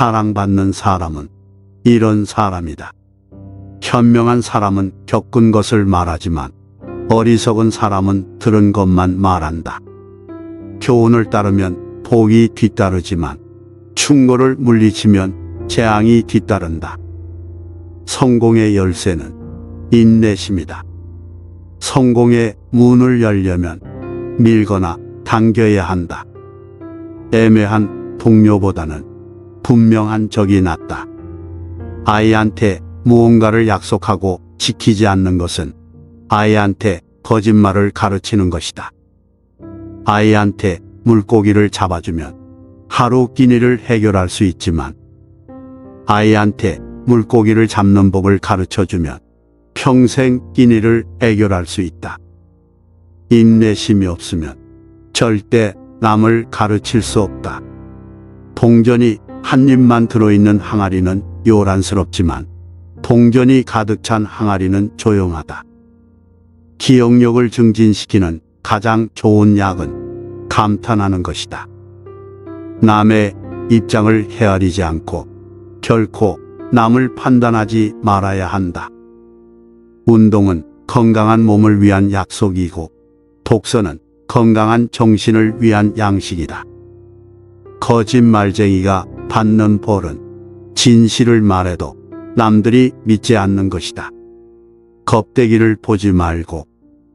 사랑받는 사람은 이런 사람이다. 현명한 사람은 겪은 것을 말하지만 어리석은 사람은 들은 것만 말한다. 교훈을 따르면 복이 뒤따르지만 충고를 물리치면 재앙이 뒤따른다. 성공의 열쇠는 인내심이다. 성공의 문을 열려면 밀거나 당겨야 한다. 애매한 동료보다는 분명한 적이 낫다. 아이한테 무언가를 약속하고 지키지 않는 것은 아이한테 거짓말을 가르치는 것이다. 아이한테 물고기를 잡아주면 하루 끼니를 해결할 수 있지만 아이한테 물고기를 잡는 법을 가르쳐주면 평생 끼니를 해결할 수 있다. 인내심이 없으면 절대 남을 가르칠 수 없다. 동전이 한 입만 들어있는 항아리는 요란스럽지만 동전이 가득 찬 항아리는 조용하다. 기억력을 증진시키는 가장 좋은 약은 감탄하는 것이다. 남의 입장을 헤아리지 않고 결코 남을 판단하지 말아야 한다. 운동은 건강한 몸을 위한 약속이고 독서는 건강한 정신을 위한 양식이다. 거짓말쟁이가 받는 벌은 진실을 말해도 남들이 믿지 않는 것이다. 겁대기를 보지 말고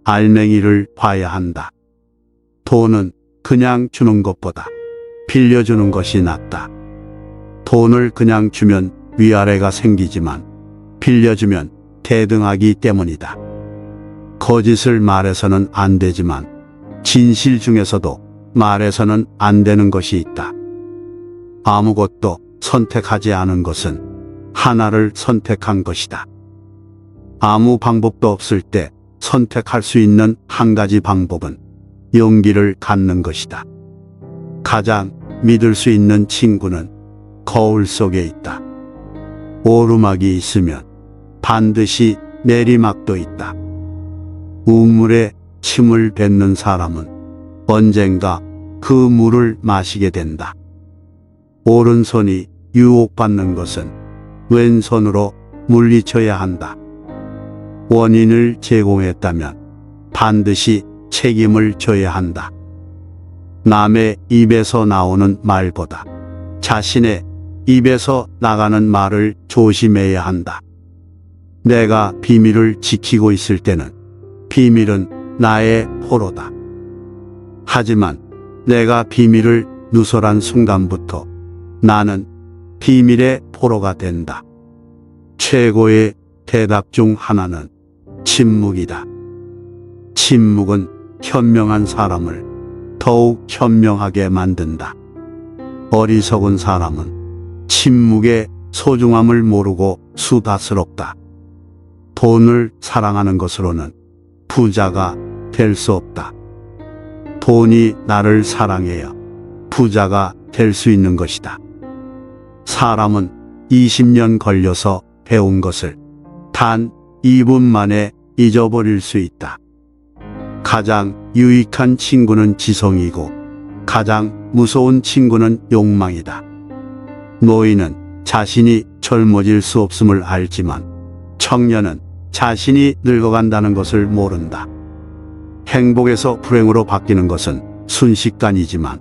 알맹이를 봐야 한다. 돈은 그냥 주는 것보다 빌려주는 것이 낫다. 돈을 그냥 주면 위아래가 생기지만 빌려주면 대등하기 때문이다. 거짓을 말해서는 안 되지만 진실 중에서도 말해서는 안 되는 것이 있다. 아무것도 선택하지 않은 것은 하나를 선택한 것이다. 아무 방법도 없을 때 선택할 수 있는 한 가지 방법은 용기를 갖는 것이다. 가장 믿을 수 있는 친구는 거울 속에 있다. 오르막이 있으면 반드시 내리막도 있다. 우물에 침을 뱉는 사람은 언젠가 그 물을 마시게 된다. 오른손이 유혹받는 것은 왼손으로 물리쳐야 한다. 원인을 제공했다면 반드시 책임을 져야 한다. 남의 입에서 나오는 말보다 자신의 입에서 나가는 말을 조심해야 한다. 내가 비밀을 지키고 있을 때는 비밀은 나의 포로다. 하지만 내가 비밀을 누설한 순간부터 나는 비밀의 포로가 된다. 최고의 대답 중 하나는 침묵이다. 침묵은 현명한 사람을 더욱 현명하게 만든다. 어리석은 사람은 침묵의 소중함을 모르고 수다스럽다. 돈을 사랑하는 것으로는 부자가 될 수 없다. 돈이 나를 사랑해야 부자가 될 수 있는 것이다. 사람은 20년 걸려서 배운 것을 단 2분 만에 잊어버릴 수 있다. 가장 유익한 친구는 지성이고 가장 무서운 친구는 욕망이다. 노인은 자신이 젊어질 수 없음을 알지만 청년은 자신이 늙어간다는 것을 모른다. 행복에서 불행으로 바뀌는 것은 순식간이지만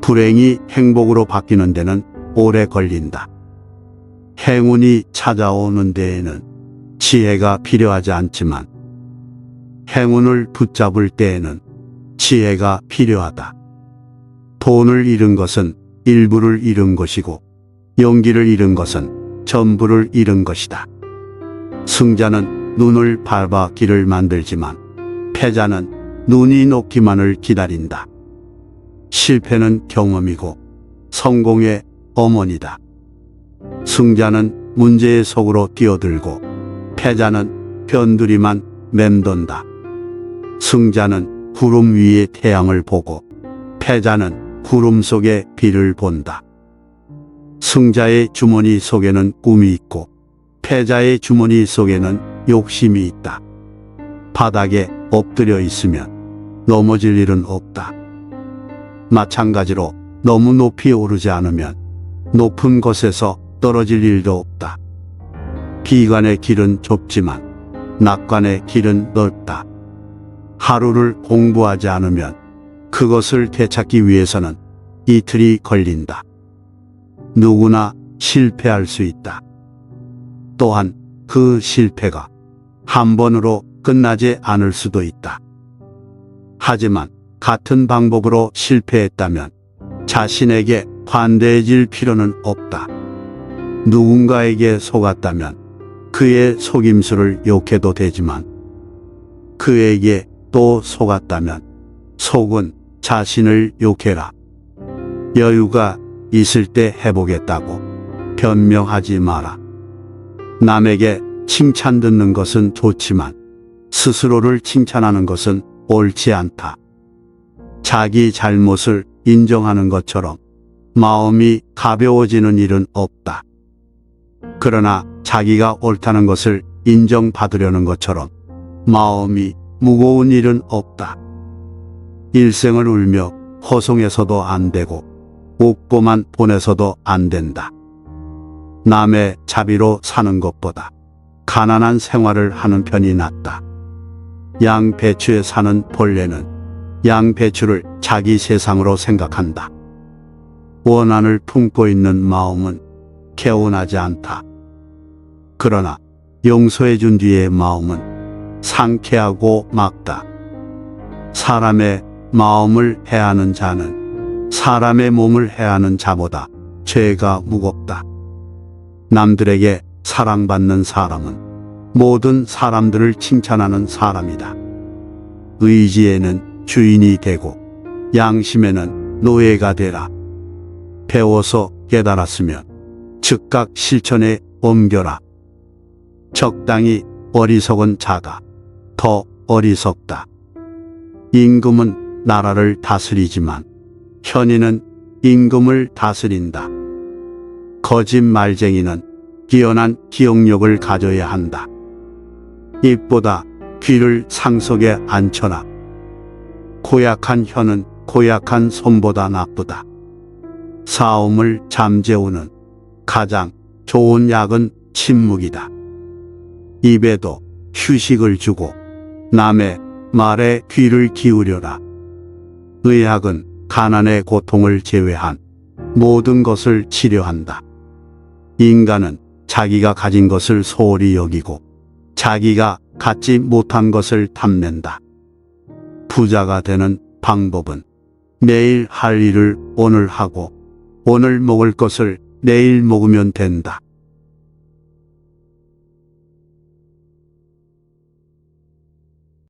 불행이 행복으로 바뀌는 데는 오래 걸린다. 행운이 찾아오는 데에는 지혜가 필요하지 않지만 행운을 붙잡을 때에는 지혜가 필요하다. 돈을 잃은 것은 일부를 잃은 것이고 용기를 잃은 것은 전부를 잃은 것이다. 승자는 눈을 밟아 길을 만들지만 패자는 눈이 녹기만을 기다린다. 실패는 경험이고 성공의 어머니다. 승자는 문제의 속으로 뛰어들고 패자는 변두리만 맴돈다. 승자는 구름 위의 태양을 보고 패자는 구름 속의 비를 본다. 승자의 주머니 속에는 꿈이 있고 패자의 주머니 속에는 욕심이 있다. 바닥에 엎드려 있으면 넘어질 일은 없다. 마찬가지로 너무 높이 오르지 않으면 높은 곳에서 떨어질 일도 없다. 비관의 길은 좁지만 낙관의 길은 넓다. 하루를 공부하지 않으면 그것을 되찾기 위해서는 이틀이 걸린다. 누구나 실패할 수 있다. 또한 그 실패가 한 번으로 끝나지 않을 수도 있다. 하지만 같은 방법으로 실패했다면 자신에게 관대해질 필요는 없다. 누군가에게 속았다면 그의 속임수를 욕해도 되지만 그에게 또 속았다면 속은 자신을 욕해라. 여유가 있을 때 해보겠다고 변명하지 마라. 남에게 칭찬 듣는 것은 좋지만 스스로를 칭찬하는 것은 옳지 않다. 자기 잘못을 인정하는 것처럼 마음이 가벼워지는 일은 없다. 그러나 자기가 옳다는 것을 인정받으려는 것처럼 마음이 무거운 일은 없다. 일생을 울며 호송해서도 안 되고 웃고만 보내서도 안 된다. 남의 자비로 사는 것보다 가난한 생활을 하는 편이 낫다. 양배추에 사는 벌레는 양배추를 자기 세상으로 생각한다. 원한을 품고 있는 마음은 개운하지 않다. 그러나 용서해 준 뒤의 마음은 상쾌하고 맑다. 사람의 마음을 해하는 자는 사람의 몸을 해하는 자보다 죄가 무겁다. 남들에게 사랑받는 사람은 모든 사람들을 칭찬하는 사람이다. 의지에는 주인이 되고 양심에는 노예가 되라. 배워서 깨달았으면 즉각 실천에 옮겨라. 적당히 어리석은 자가 더 어리석다. 임금은 나라를 다스리지만 현인은 임금을 다스린다. 거짓말쟁이는 뛰어난 기억력을 가져야 한다. 입보다 귀를 상속에 앉혀라. 고약한 혀는 고약한 손보다 나쁘다. 싸움을 잠재우는 가장 좋은 약은 침묵이다. 입에도 휴식을 주고 남의 말에 귀를 기울여라. 의학은 가난의 고통을 제외한 모든 것을 치료한다. 인간은 자기가 가진 것을 소홀히 여기고 자기가 갖지 못한 것을 탐낸다. 부자가 되는 방법은 내일 할 일을 오늘 하고 오늘 먹을 것을 내일 먹으면 된다.